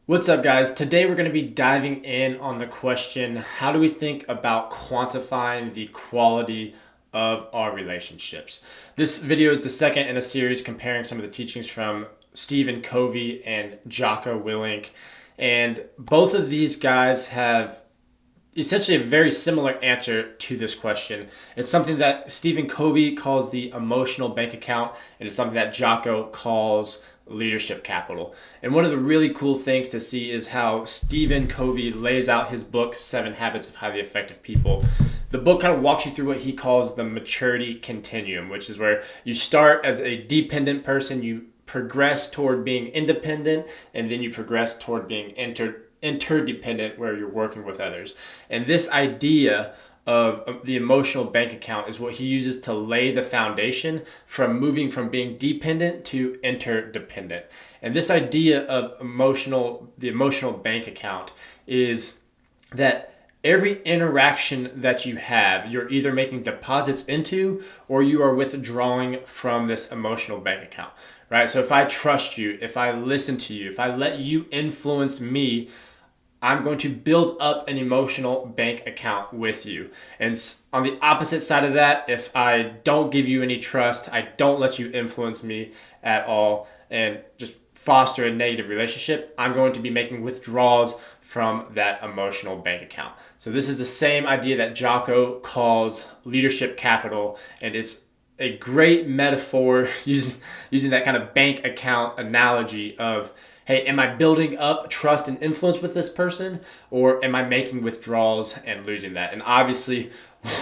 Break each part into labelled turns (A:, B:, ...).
A: What's up, guys? Today we're going to be diving in on the question, how do we think about quantifying the quality of our relationships? This video is the second in a series comparing some of the teachings from Stephen Covey and Jocko Willink. And both of these guys have essentially a very similar answer to this question. It's something that Stephen Covey calls the emotional bank account, and it's something that Jocko calls leadership capital. And one of the really cool things to see is how Stephen Covey lays out his book, 7 Habits of Highly Effective People. The book kind of walks you through what he calls the maturity continuum, which is where you start as a dependent person, you progress toward being independent, and then you progress toward being interdependent, where you're working with others. And this idea of the emotional bank account is what he uses to lay the foundation from moving from being dependent to interdependent. And this idea of the emotional bank account is that every interaction that you have, you're either making deposits into or you are withdrawing from this emotional bank account, right? So if I trust you, if I listen to you, if I let you influence me, I'm going to build up an emotional bank account with you. And on the opposite side of that, if I don't give you any trust, I don't let you influence me at all, and just foster a negative relationship, I'm going to be making withdrawals from that emotional bank account. So this is the same idea that Jocko calls leadership capital, and it's a great metaphor using that kind of bank account analogy of, hey, am I building up trust and influence with this person, or am I making withdrawals and losing that? And obviously,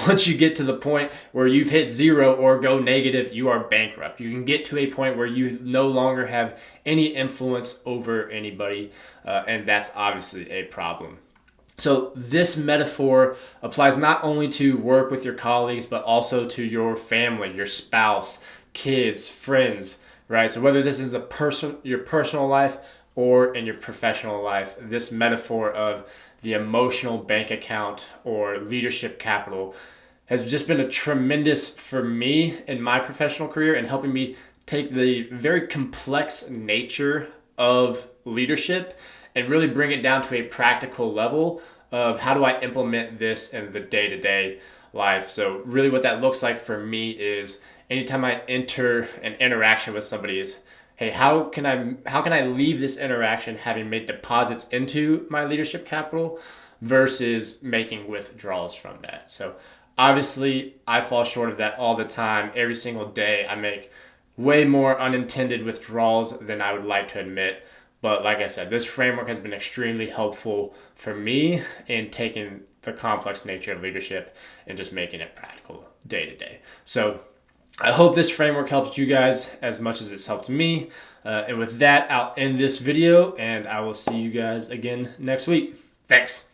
A: once you get to the point where you've hit zero or go negative, you are bankrupt. You can get to a point where you no longer have any influence over anybody, and that's obviously a problem. So this metaphor applies not only to work with your colleagues, but also to your family, your spouse, kids, friends, right? So whether this is your personal life or in your professional life, this metaphor of the emotional bank account or leadership capital has just been a tremendous for me in my professional career and helping me take the very complex nature of leadership and really bring it down to a practical level of how do I implement this in the day-to-day life. So really what that looks like for me is anytime I enter an interaction with somebody is, hey, how can I leave this interaction having made deposits into my leadership capital versus making withdrawals from that. So obviously I fall short of that all the time. Every single day I make way more unintended withdrawals than I would like to admit. But like I said, this framework has been extremely helpful for me in taking the complex nature of leadership and just making it practical day to day. So I hope this framework helps you guys as much as it's helped me. And with that, I'll end this video and I will see you guys again next week. Thanks.